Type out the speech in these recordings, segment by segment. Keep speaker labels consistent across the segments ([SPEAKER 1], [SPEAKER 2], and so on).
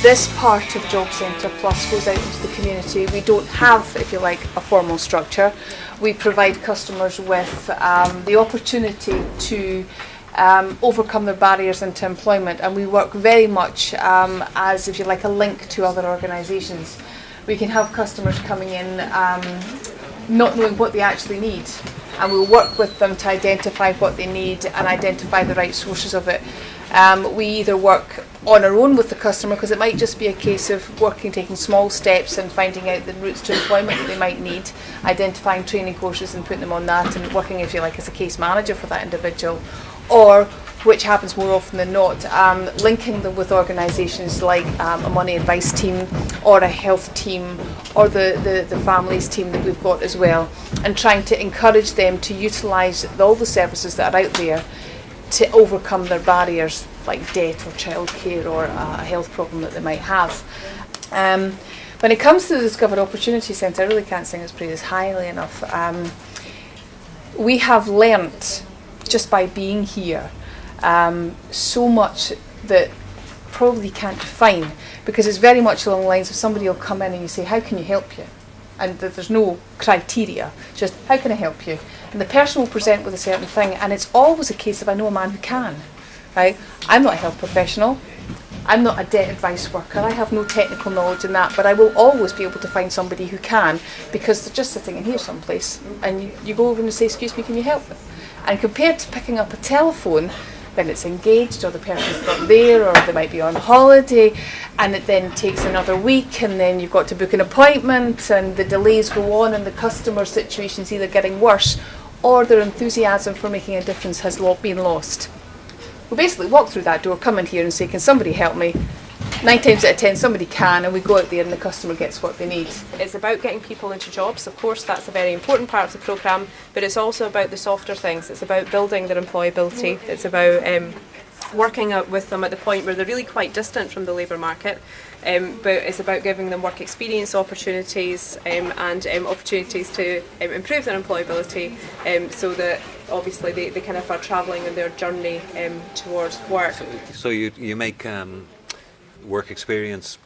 [SPEAKER 1] This part of Job Centre Plus goes out into the community. We don't have, if you like, a formal structure. We provide customers with the opportunity to overcome their barriers into employment, and we work very much as, if you like, a link to other organisations. We can have customers coming in not knowing what they actually need, and we'll work with them to identify what they need and identify the right sources of it. We either work on our own with the customer, because it might just be a case of taking small steps and finding out the routes to employment that they might need, identifying training courses and putting them on that, and working, if you like, as a case manager for that individual, or, which happens more often than not, linking them with organisations like a money advice team or a health team or the families team that we've got as well, and trying to encourage them to utilise all the services that are out there to overcome their barriers like debt or childcare or a health problem that they might have. When it comes to the Discover Opportunity Centre, I really can't sing its praises highly enough. We have learnt, just by being here, so much that probably can't define, because it's very much along the lines of somebody will come in and you say, how can you help you? And there's no criteria, just how can I help you? And the person will present with a certain thing, and it's always a case of, I know a man who can. Right? I'm not a health professional, I'm not a debt advice worker, I have no technical knowledge in that, but I will always be able to find somebody who can, because they're just sitting in here someplace, and you go over and say, excuse me, can you help me? And compared to picking up a telephone when it's engaged, or the person's not there, or they might be on holiday, and it then takes another week, and then you've got to book an appointment, and the delays go on, and the customer situation's either getting worse, or their enthusiasm for making a difference has been lost. We basically walk through that door, come in here and say, can somebody help me? 9 times out of 10 somebody can, and we go out there and the customer gets what they need.
[SPEAKER 2] It's about getting people into jobs. Of course, that's a very important part of the programme, but it's also about the softer things. It's about building their employability. It's about working out with them at the point where they're really quite distant from the labour market, but it's about giving them work experience opportunities and opportunities to improve their employability, so that obviously they kind of are travelling on their journey towards work.
[SPEAKER 3] So you make work experience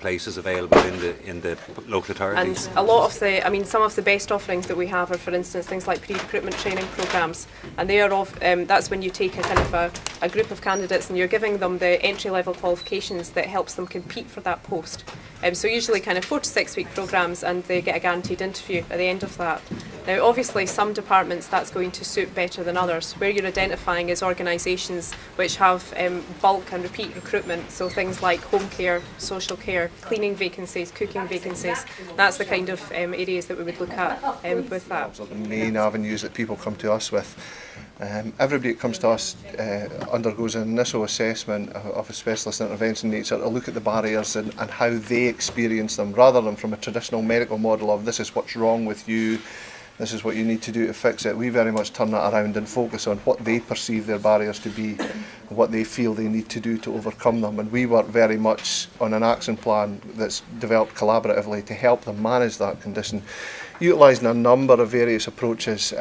[SPEAKER 3] places available in the local authorities?
[SPEAKER 2] And a lot of some of the best offerings that we have are, for instance, things like pre-recruitment training programmes, and they are that's when you take a kind of a group of candidates and you're giving them the entry-level qualifications that helps them compete for that post. So usually kind of 4 to 6 week programmes, and they get a guaranteed interview at the end of that. Now obviously some departments that's going to suit better than others. Where you're identifying is organisations which have bulk and repeat recruitment, so things like home care, social care, cleaning vacancies, cooking vacancies. That's the kind of areas that we would look at with that.
[SPEAKER 4] The main avenues that people come to us with. Everybody that comes to us undergoes an initial assessment of a specialist intervention nature to look at the barriers and how they experience them, rather than from a traditional medical model of this is what's wrong with you, this is what you need to do to fix it. We very much turn that around and focus on what they perceive their barriers to be, what they feel they need to do to overcome them. And we work very much on an action plan that's developed collaboratively to help them manage that condition, utilising a number of various approaches,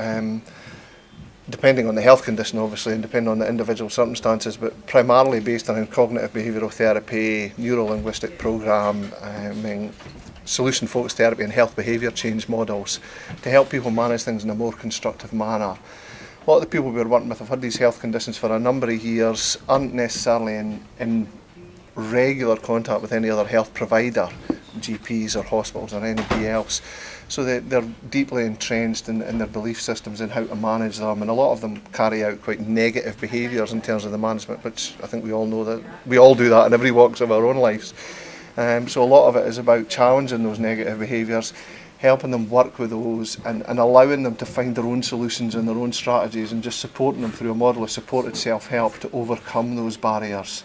[SPEAKER 4] depending on the health condition obviously and depending on the individual circumstances, but primarily based on cognitive behavioural therapy, neuro-linguistic programming, solution-focused therapy and health behaviour change models to help people manage things in a more constructive manner. A lot of the people we're working with have had these health conditions for a number of years, aren't necessarily in regular contact with any other health provider, GPs or hospitals or anybody else. So they're deeply entrenched in their belief systems and how to manage them, and a lot of them carry out quite negative behaviours in terms of the management, which I think we all know that we all do that in every walks of our own lives. So a lot of it is about challenging those negative behaviours, helping them work with those and allowing them to find their own solutions and their own strategies, and just supporting them through a model of supported self-help to overcome those barriers.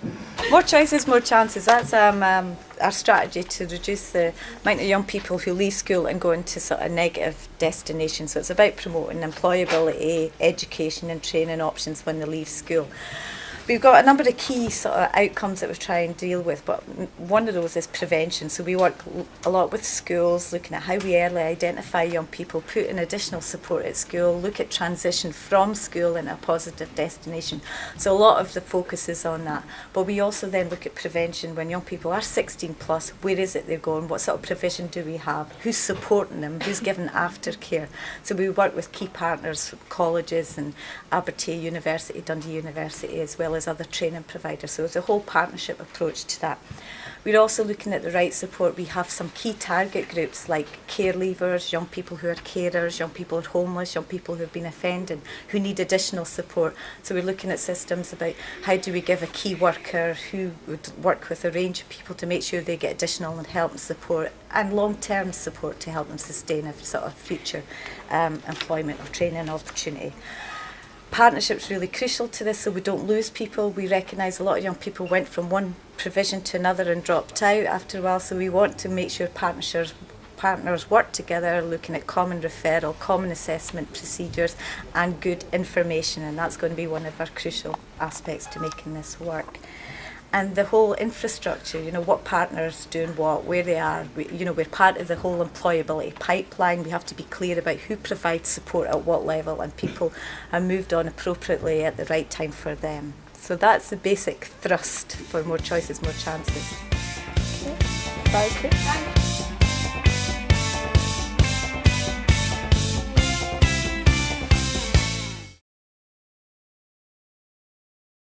[SPEAKER 5] More choices, more chances. That's our strategy to reduce the amount of young people who leave school and go into sort of negative destinations. So it's about promoting employability, education and training options when they leave school. We've got a number of key sort of outcomes that we try and deal with, but one of those is prevention. So we work a lot with schools, looking at how we early identify young people, put in additional support at school, look at transition from school in a positive destination. So a lot of the focus is on that. But we also then look at prevention when young people are 16 plus, where is it they're going, what sort of provision do we have, who's supporting them, who's giving aftercare. So we work with key partners, colleges and Abertay University, Dundee University, as well as other training providers. So it's a whole partnership approach to that. We're also looking at the right support. We have some key target groups like care leavers, young people who are carers, young people who are homeless, young people who have been offending, who need additional support. So we're looking at systems about how do we give a key worker who would work with a range of people to make sure they get additional help and support and long-term support to help them sustain a sort of future employment or training opportunity. Partnership's really crucial to this so we don't lose people. We recognise a lot of young people went from one provision to another and dropped out after a while, so we want to make sure partners work together, looking at common referral, common assessment procedures and good information, and that's going to be one of our crucial aspects to making this work. And the whole infrastructure, you know, what partners doing what, where they are, we're part of the whole employability pipeline. We have to be clear about who provides support at what level, and people are moved on appropriately at the right time for them. So that's the basic thrust for More Choices, More Chances. Okay. Bye.